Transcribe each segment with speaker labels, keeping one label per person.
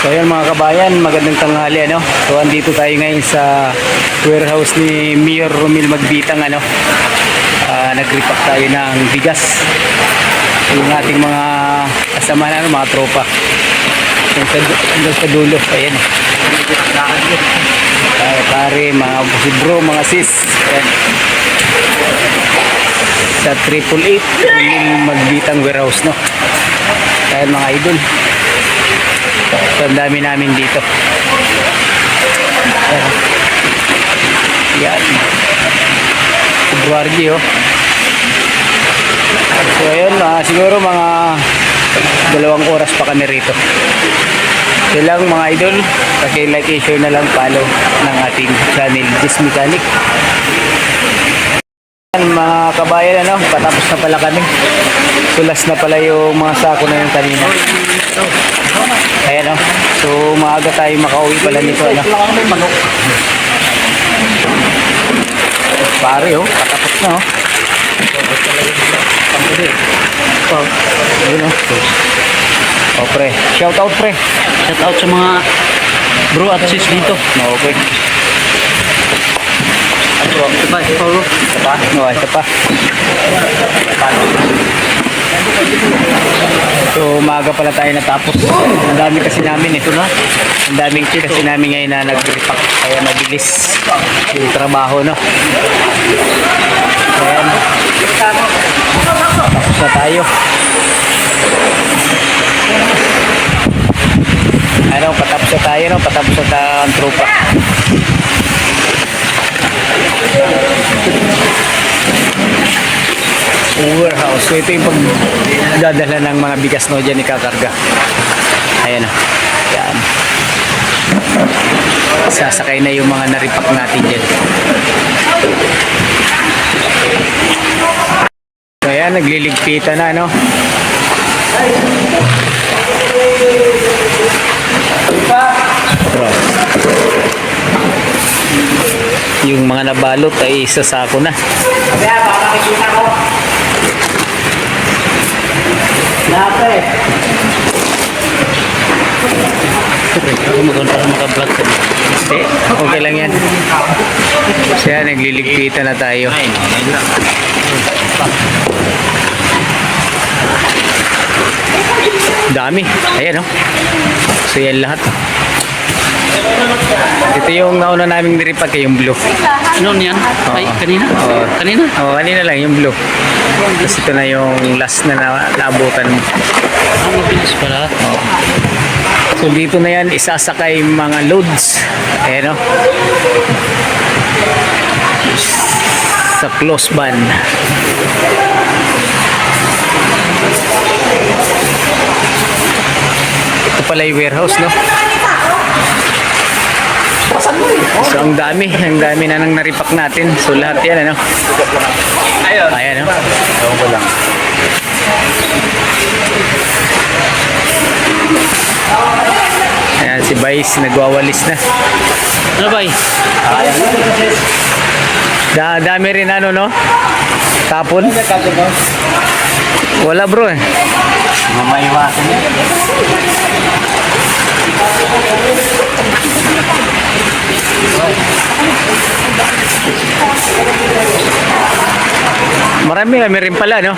Speaker 1: So ayan mga kabayan, magandang tanghali ano. So andito tayo ngayon sa warehouse ni Mayor Romil Magbitang ano. Nag-repack tayo ng bigas. Yung ating mga kasamahan ano, mga tropa. Hanggang sa dulo, ayan. Pare, mga bro, mga sis. Ayan. Sa 888 Romil Magbitang warehouse no. Ayan mga idol. So, ang dami namin dito. Yan. February, oh. So, ayun, siguro mga 2 oras pa kami rito. So lang mga idol, like and share na lang, follow ng ating channel, Jis Mechanic. Mga kabayan, ano, patapos na pala kami. Sulas na pala yung mga sako na yung kanina. Ayan o. So maaga tayo makauwi pala nito ano. Pare o, patapos na o. Ayun o. O pre, shout out pre.
Speaker 2: Shout out sa mga bro at sis dito.
Speaker 1: Okay.
Speaker 2: Ito pa, ito bro.
Speaker 1: Ito pa? No, ito pa. So umaga pala tayo natapos. Ang dami kasi namin ito na. Ang daming kasi namin ngayon na nag-repack. Kaya mabilis yung trabaho no. Ayan. Tapos na tayo. Ano, patapos na tayo no. Patapos na tayo ang tropa. Warehouse. So ito yung pagdadala ng mga bigas no dyan ikakarga. Ayan o. Yan. Sasakay na yung mga naripak natin dyan. So ayan, nagliligpitan na no. Yung mga nabalot ay sasako na. Lapit.
Speaker 2: Ako maka-vlog ka dito.
Speaker 1: Okay lang yan. Siya, nagliligpitan na tayo. Dami. Ayan o. So yan lahat. Ito yung nauna naming niripak yung blue.
Speaker 2: Ano yan? Ay, kanina?
Speaker 1: Oo.
Speaker 2: Kanina?
Speaker 1: Oo, kanina lang yung blue. Tapos ito na yung last na naabutan mo.
Speaker 2: Mabilis pala.
Speaker 1: Oo. So dito na yan isasakay mga loads. Ayan o. Sa close van. Ito pala yung warehouse no. So ang dami na nang naripak natin. So lahat yan ano. Ayan no. Ewan ko lang. Ayan si Vice nagwawalis na.
Speaker 2: Ano ba eh?
Speaker 1: Dami rin ano no. Tapon. Wala bro eh.
Speaker 2: Mamaywasan yan.
Speaker 1: Marami rin pala no.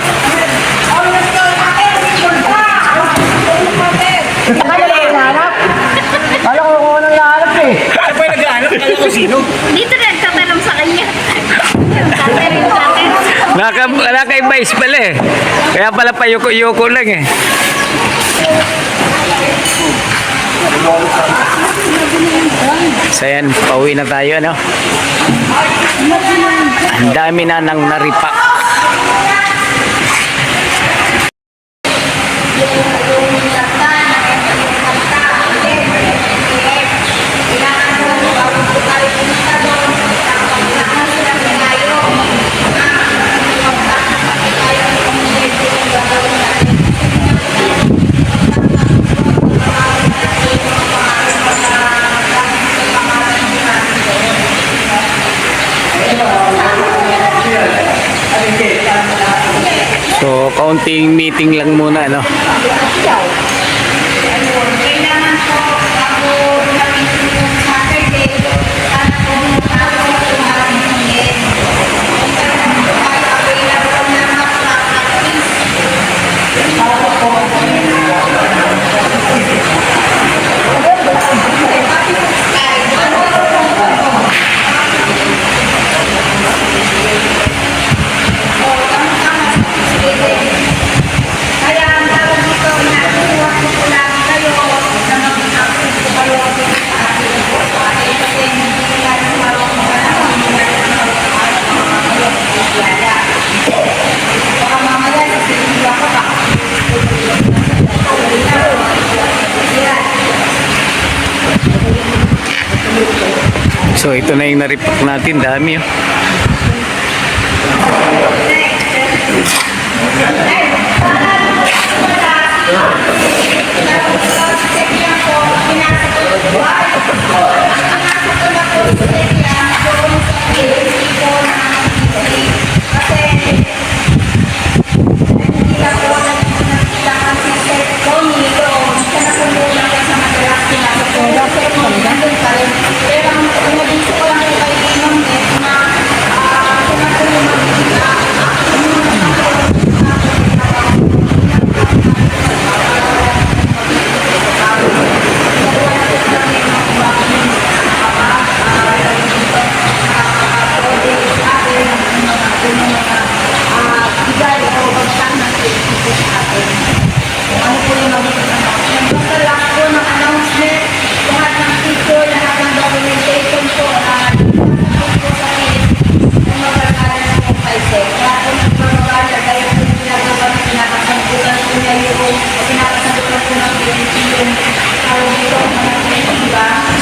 Speaker 2: Kala ko kung anong nahanap eh. Siya pa yung nag-aanap? Kala ko sino?
Speaker 3: Dito nagtatanong sa kanya. Sabi rin sa akin.
Speaker 1: Naka-advise pala eh. Kaya pala pa yuko lang eh. So yan, pauwi na tayo ano. Ang dami na nang naripak. So, kaunting meeting lang muna, no?
Speaker 3: Kailangan po
Speaker 1: So ito na yung naripak natin, dami oh.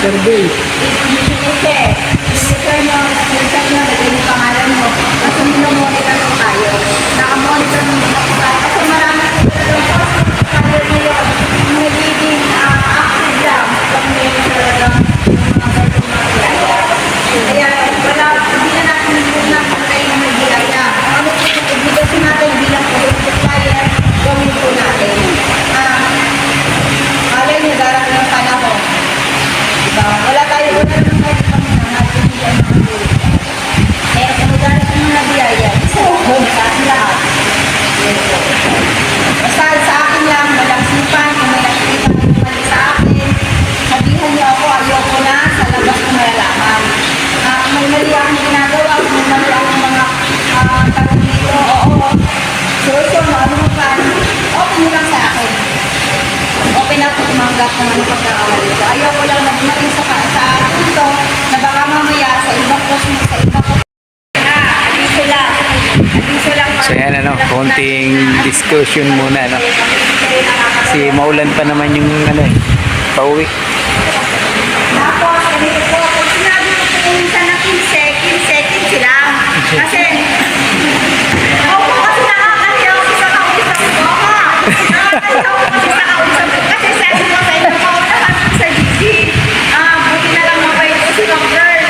Speaker 2: Survey.
Speaker 3: Wala tayo una ng kahit eh, kung darating mo na biyaya, isa sa akin lahat. Basta sa akin lang, walang sipan, kung may nakikita kayo mali sa akin, sabihan niyo ako, ayoko na, sa labas ko malalaman. Kung may mali akong ginagawa, kung may mali akong mga tanong dito, oo. So, ano mo pa, okay mo lang sa akin. Okay na ako tumanggap ng ano pagkakamali ko. Ayoko lang na dumating sa punto na baka mamaya sa ibang post mo, sa ibang post. Abiso lang. Abiso lang.
Speaker 1: So yan ano, konting discussion muna no. Kasi maulan pa naman yung ano eh, pauwi.
Speaker 3: Tapos, ganito po, kung sinabi ko po minsan na 15 lang. Kasi, ako kasi nakakahiyaw ko sa kausap ko. Nakakahiyaw ko kasi sa kausap ko. Kasi sabi ko sa inyo, kaunahan ko sa GC. Buti na lang mabait ko si Kapern.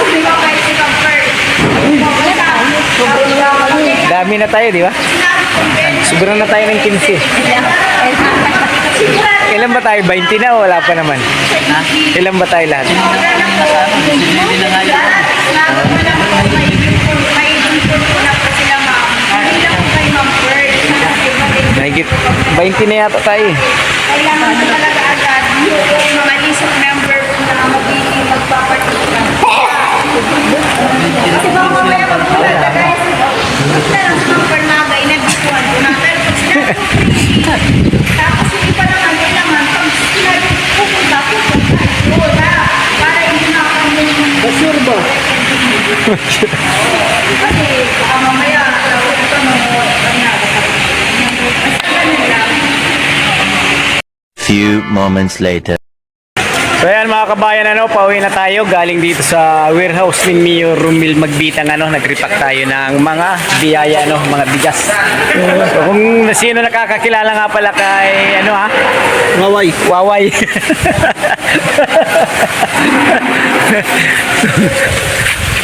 Speaker 3: Buti mabait si Kapern.
Speaker 1: Dami na tayo, di ba? Sobrang na tayo ng 15. Ilan ba tayo? 20 na o wala pa naman? Ha? Ilan ba tayo lahat? Mahigit 20 na yata tayo eh.
Speaker 3: Kailangan ko talaga agad yung mga list of member na magiging magpaparticipate. Kasi baka mamaya magpula na guys. Basta lang sa mga Pernaga, inabituan ko na. Pero pag sinabi ko free, tapos hindi pa naman kailangan, pag sinabi ko pupunta ko na. Para hindi na ako
Speaker 2: Sure ba?
Speaker 3: kasi baka mamaya, ito mo,
Speaker 4: Few moments later.
Speaker 1: So ayan mga kabayan, ano, pauwi na tayo galing dito sa warehouse ni Mayor Romil Magbitang, ano, nag-repack tayo ng mga biyaya, ano, mga bigas. So kung sino nakakakilala nga pala kay, ano ha?
Speaker 2: Maway.
Speaker 1: Waway.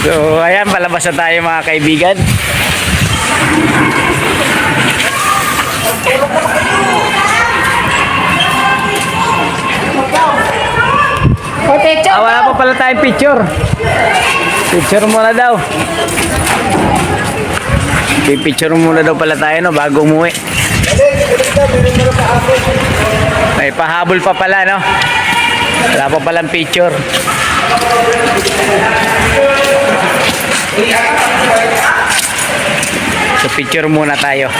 Speaker 1: So ayan, palabas na tayo mga kaibigan. Wala pa pala tayong picture. Picture muna daw. Picture muna daw pala tayo, no, bago umuwi. May pahabol pa pala, no. Wala pa palang picture. So picture muna tayo.